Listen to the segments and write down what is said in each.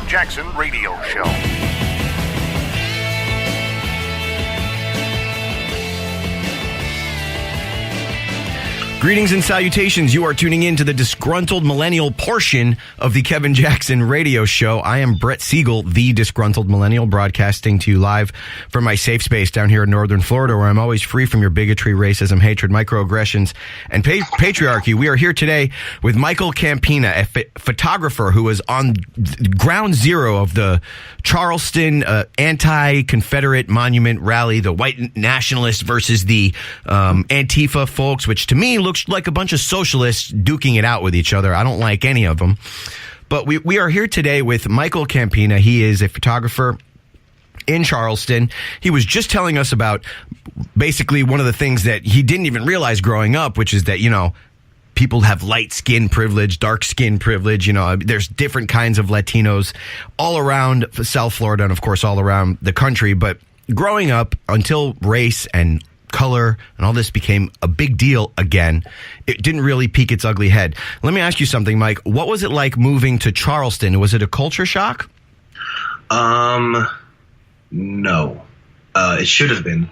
Jackson Radio Show. Greetings and salutations. You are tuning in to the Disgruntled Millennial portion of the Kevin Jackson Radio Show. I am Brett Siegel, the Disgruntled Millennial, broadcasting to you live from my safe space down here in northern Florida, where I'm always free from your bigotry, racism, hatred, microaggressions, and patriarchy. We are here today with Michael Campina, a photographer who was on ground zero of the Charleston anti-Confederate monument rally, the white nationalists versus the Antifa folks, which to me looks like a bunch of socialists duking it out with each other. I don't like any of them. But we are here today with Michael Campina. He is a photographer in Charleston. He was just telling us about basically one of the things that he didn't even realize growing up, which is that, you know, people have light skin privilege, dark skin privilege. You know, there's different kinds of Latinos all around South Florida and, of course, all around the country. But growing up, until race and color and all this became a big deal again, it didn't really peek its ugly head. Let me ask you something, Mike. What was it like moving to Charleston? Was it a culture shock? No. It should have been.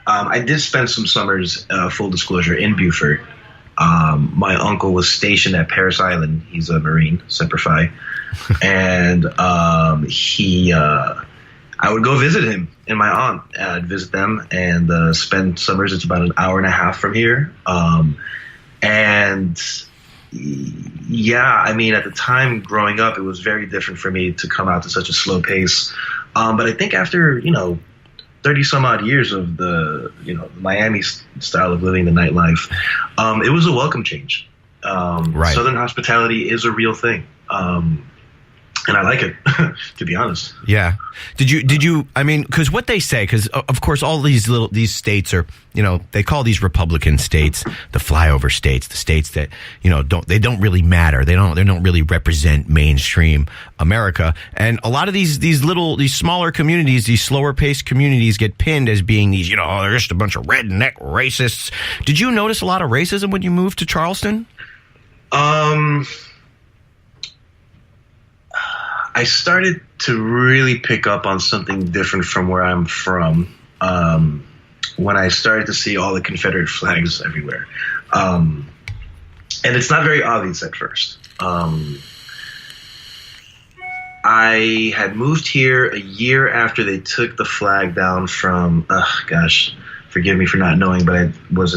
I did spend some summers, full disclosure, in Beaufort. My uncle was stationed at Parris Island. He's a Marine, Semper Fi. And I would go visit him and my aunt. I'd visit them and spend summers. It's about an hour and a half from here. And yeah, I mean, at the time growing up, it was very different for me to come out to such a slow pace. But I think after, 30 some odd years of the, Miami style of living, the nightlife, it was a welcome change. Right. Southern hospitality is a real thing. And I like it, to be honest. Yeah. Did you, I mean, because what they say, because of course all these states are, they call these Republican states the flyover states, the states that, they don't really matter. They don't really represent mainstream America. And a lot of these smaller communities, these slower paced communities get pinned as being these, they're just a bunch of redneck racists. Did you notice a lot of racism when you moved to Charleston? I started to really pick up on something different from where I'm from when I started to see all the Confederate flags everywhere. And it's not very obvious at first. I had moved here a year after they took the flag down from, forgive me for not knowing, but it was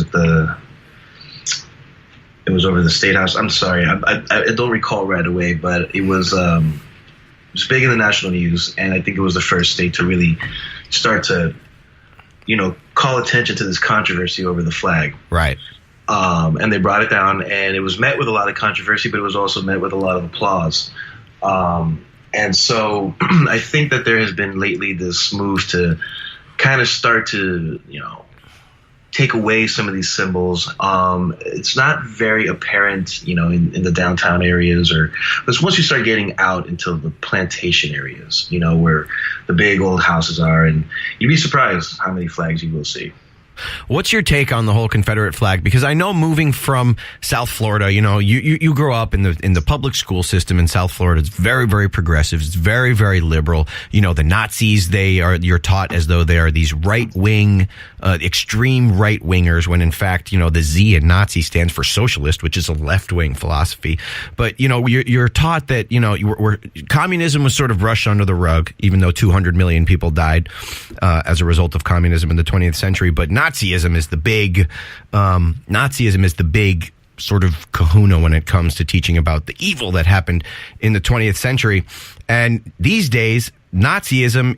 over the State House. I'm sorry. I don't recall right away, but it was big in the national news, and I think it was the first state to really start to, call attention to this controversy over the flag. Right. And they brought it down, and it was met with a lot of controversy, but it was also met with a lot of applause. And so I think that there has been lately this move to kind of start to, take away some of these symbols. It's not very apparent, in the downtown areas, but once you start getting out into the plantation areas, where the big old houses are, and you'd be surprised how many flags you will see. What's your take on the whole Confederate flag? Because I know moving from South Florida, you grow up in the public school system in South Florida. It's very, very progressive. It's very, very liberal. The Nazis, you're taught as though they are these right-wing, extreme right-wingers, when in fact, the Z in Nazi stands for socialist, which is a left-wing philosophy. But, you're taught that, communism was sort of brushed under the rug, even though 200 million people died as a result of communism in the 20th century. But Nazism is the big sort of kahuna when it comes to teaching about the evil that happened in the 20th century. And these days, Nazism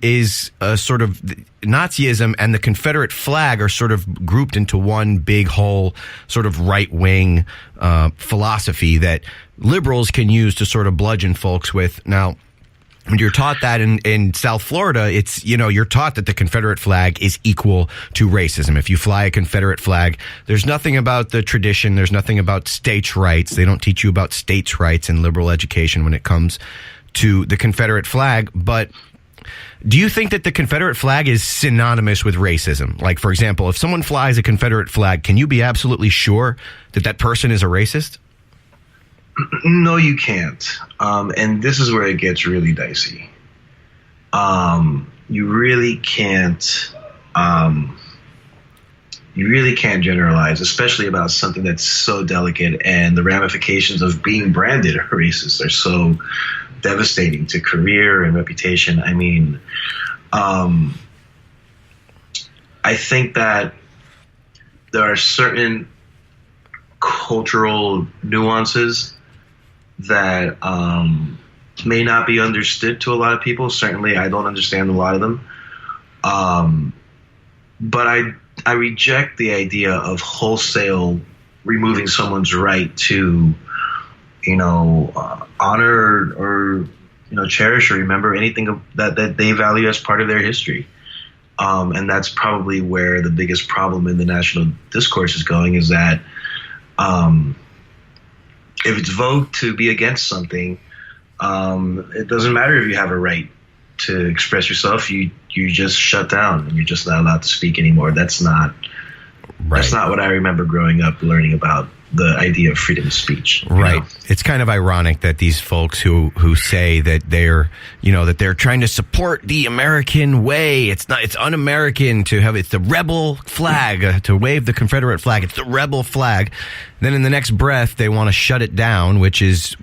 and the Confederate flag are sort of grouped into one big whole sort of right-wing philosophy that liberals can use to sort of bludgeon folks with. Now, when you're taught that in South Florida, it's, you're taught that the Confederate flag is equal to racism. If you fly a Confederate flag, there's nothing about the tradition. There's nothing about states' rights. They don't teach you about states' rights in liberal education when it comes to the Confederate flag. But do you think that the Confederate flag is synonymous with racism? Like, for example, if someone flies a Confederate flag, can you be absolutely sure that that person is a racist? No, you can't. And this is where it gets really dicey. You really can't. You really can't generalize, especially about something that's so delicate, and the ramifications of being branded racist are so devastating to career and reputation. I mean, I think that there are certain cultural nuances that may not be understood to a lot of people. Certainly, I don't understand a lot of them. But I reject the idea of wholesale removing someone's right to, honor or cherish or remember anything that they value as part of their history. And that's probably where the biggest problem in the national discourse is going, is that if it's vogue to be against something, it doesn't matter if you have a right to express yourself. You just shut down and you're just not allowed to speak anymore. That's not what I remember growing up learning about the idea of freedom of speech. Right. It's kind of ironic that these folks who say that they're trying to support the American way. It's un-American to have, it's the rebel flag, to wave the Confederate flag. It's the rebel flag. Then in the next breath, they want to shut it down, which is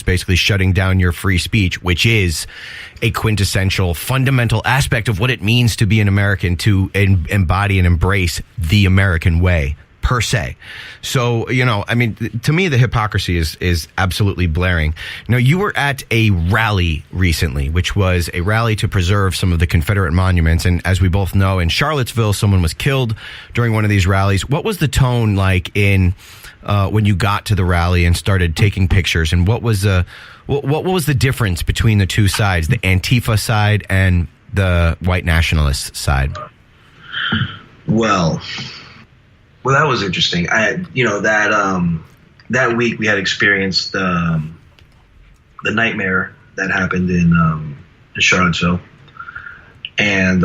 basically shutting down your free speech, which is a quintessential, fundamental aspect of what it means to be an American, to embody and embrace the American way, per se. So, to me, the hypocrisy is absolutely blaring. Now, you were at a rally recently, which was a rally to preserve some of the Confederate monuments. And as we both know, in Charlottesville, someone was killed during one of these rallies. What was the tone like when you got to the rally and started taking pictures? And what was the difference between the two sides, the Antifa side and the white nationalist side? Well, that was interesting. That week we had experienced the nightmare that happened in Charlottesville, and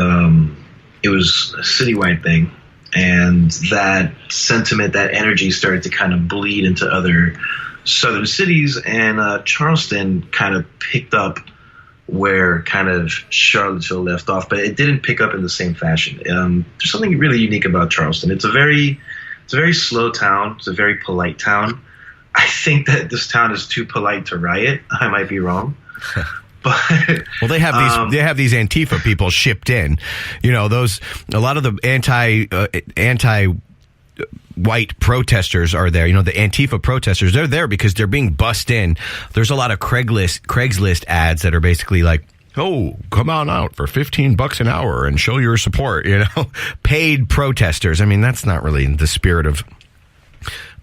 it was a citywide thing. And that sentiment, that energy started to kind of bleed into other southern cities, and Charleston kind of picked up where kind of Charlottesville left off, but it didn't pick up in the same fashion. There's something really unique about Charleston. It's a very slow town. It's a very polite town. I think that this town is too polite to riot. I might be wrong. But, well, they have these Antifa people shipped in. A lot of the anti white protesters are there. The Antifa protesters, they're there because they're being bussed in. There's a lot of Craigslist ads that are basically like, oh, come on out for $15 an hour and show your support. Paid protesters. I mean, that's not really the spirit of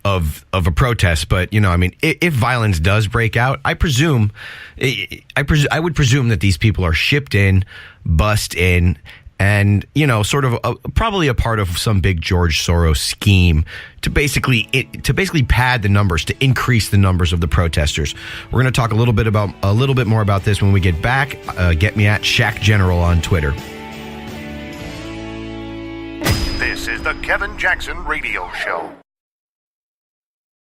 a protest, but if violence does break out, I would presume that these people are shipped in, bussed in, and sort of probably a part of some big George Soros scheme to basically pad the numbers, to increase the numbers of the protesters. We're going to talk a little bit more about this when we get back. Get me at Shaq General on Twitter. This is the Kevin Jackson Radio Show.